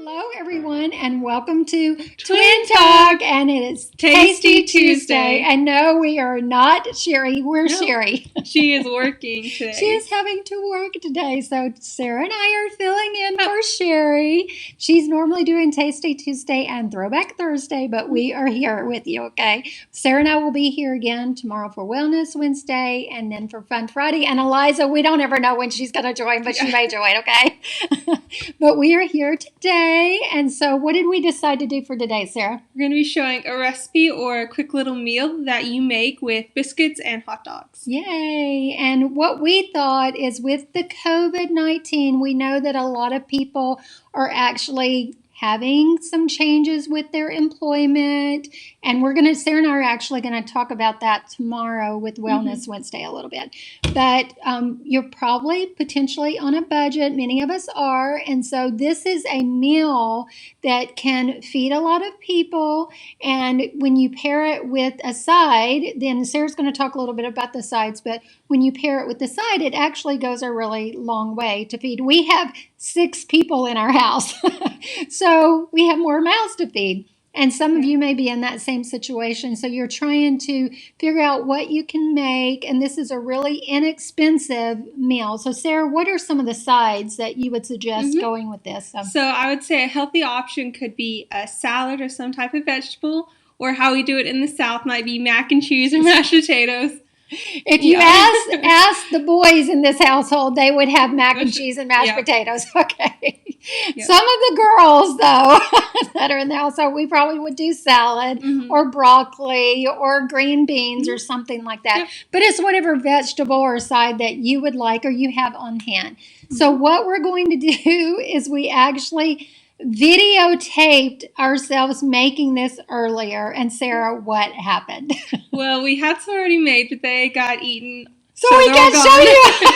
Hello, everyone, and welcome to Twin Talk, and it is Tasty Tuesday. And no, we are not Sherry. We're Sherry. She is working today. She is having to work today, so Sarah and I are filling in for Sherry. She's normally doing Tasty Tuesday and Throwback Thursday, but we are here with you, okay? Sarah and I will be here again tomorrow for Wellness Wednesday, and then for Fun Friday. And Eliza, we don't ever know when she's going to join, but she may join, okay? But we are here today, and so what did we decide to do for today, Sarah? We're going to be showing a recipe or a quick little meal that you make with biscuits and hot dogs. Yay! And what we thought is with the COVID-19, we know that a lot of people are actually having some changes with their employment, and Sarah and I are actually going to talk about that tomorrow with Wellness Wednesday a little bit. But you're probably potentially on a budget. Many of us are, and so this is a meal that can feed a lot of people, and when you pair it with a side, then Sarah's going to talk a little bit about the sides, but when you pair it with the side, it actually goes a really long way to feed. We have 6 people in our house, so we have more mouths to feed. And some of you may be in that same situation. So you're trying to figure out what you can make. And this is a really inexpensive meal. So Sarah, what are some of the sides that you would suggest going with this? So I would say a healthy option could be a salad or some type of vegetable. Or how we do it in the South might be mac and cheese or mashed potatoes. If you ask the boys in this household, they would have mac and cheese and mashed potatoes. Okay. Some of the girls, though, that are in the household, we probably would do salad or broccoli or green beans or something like that. But it's whatever vegetable or side that you would like or you have on hand. So what we're going to do is we actually videotaped ourselves making this earlier. And Sarah, what happened? Well, we had some already made, but they got eaten. So we can't show you.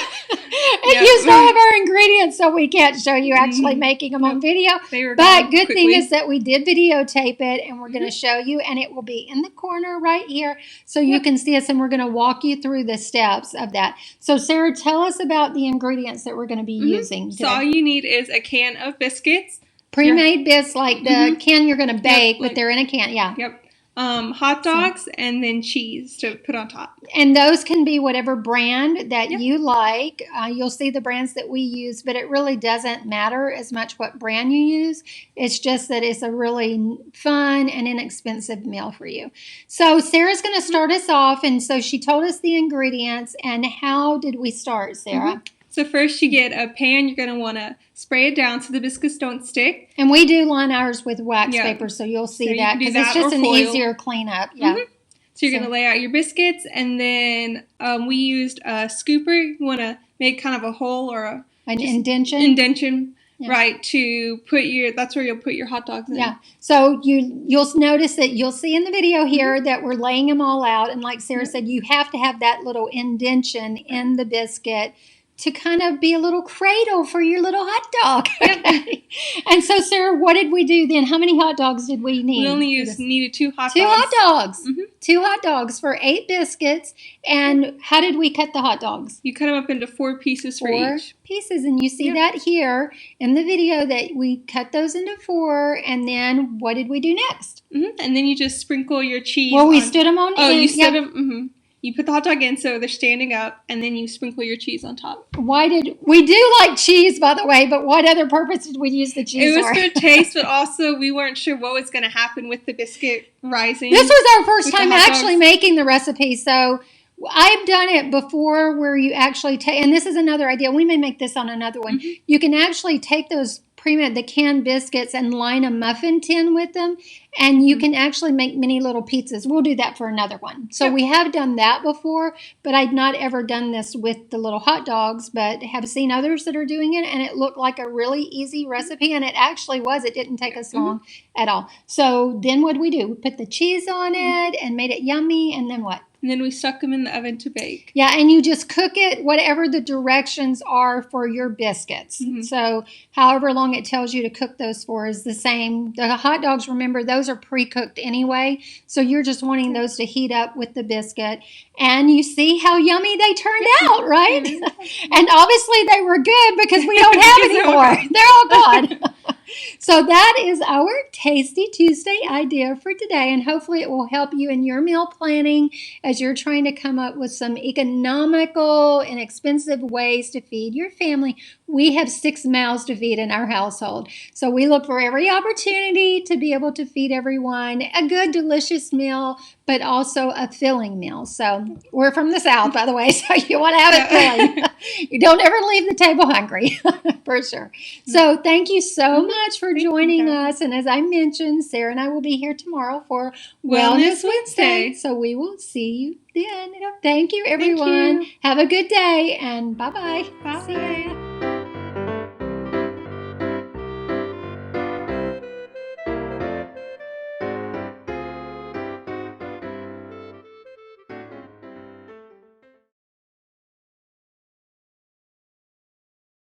It used all of our ingredients, so we can't show you actually making them on video. But good thing is that we did videotape it, and we're going to show you, and it will be in the corner right here, so you can see us, and we're going to walk you through the steps of that. So Sarah, tell us about the ingredients that we're going to be using today. So all you need is a can of biscuits. Pre-made biscuits, like the can you're going to bake, but they're in a can, Yep. Hot dogs and then cheese to put on top. And those can be whatever brand that you like. You'll see the brands that we use, but it really doesn't matter as much what brand you use. It's just that it's a really fun and inexpensive meal for you. So Sarah's going to start us off, and so she told us the ingredients. And how did we start, Sarah? So first you get a pan. You're going to want to spray it down so the biscuits don't stick. And we do line ours with wax paper, so you'll see that because it's just an easier cleanup. So you're going to lay out your biscuits, and then we used a scooper. You want to make kind of a hole or an indention. Right, to put that's where you'll put your hot dogs in. Yeah, so you'll notice that you'll see in the video here that we're laying them all out, and like Sarah said, you have to have that little indention in the biscuit to kind of be a little cradle for your little hot dog. Okay. And so, Sarah, what did we do then? How many hot dogs did we need? We only needed 2 hot dogs. 2 hot dogs. 2 hot dogs for 8 biscuits. And how did we cut the hot dogs? You cut them up into 4 pieces for each. 4 pieces. And you see that here in the video that we cut those into 4. And then what did we do next? And then you just sprinkle your cheese. Well, we stood them on. You stood them. You put the hot dog in so they're standing up, and then you sprinkle your cheese on top. Why did we do like cheese, by the way? But what other purpose did we use the cheese for? It was for taste, but also we weren't sure what was going to happen with the biscuit rising. This was our first time actually making the recipe, so I've done it before where you actually take, and this is another idea. We may make this on another one. You can actually take those the canned biscuits and line a muffin tin with them, and you can actually make mini little pizzas. We'll do that for another one. So we have done that before, but I'd not ever done this with the little hot dogs, but have seen others that are doing it, and it looked like a really easy recipe, and it actually was. It didn't take us long at all. So then what did we do? We put the cheese on it and made it yummy, and then what? And then we stuck them in the oven to bake. Yeah, and you just cook it whatever the directions are for your biscuits. So however long it tells you to cook those for is the same. The hot dogs, remember, those are pre-cooked anyway. So you're just wanting those to heat up with the biscuit. And you see how yummy they turned out, right? And obviously they were good because we don't have any more. They're all gone. So that is our Tasty Tuesday idea for today, and hopefully it will help you in your meal planning as you're trying to come up with some economical and expensive ways to feed your family. We have 6 mouths to feed in our household, so we look for every opportunity to be able to feed everyone a good, delicious meal, but also a filling meal. So we're from the South, by the way, so you want to have it filling. You don't ever leave the table hungry, for sure. So thank you so much for joining us. And as I mentioned, Sarah and I will be here tomorrow for Wellness Wednesday. So we will see you then. Thank you, everyone. Thank you. Have a good day, and bye-bye. Bye. See ya.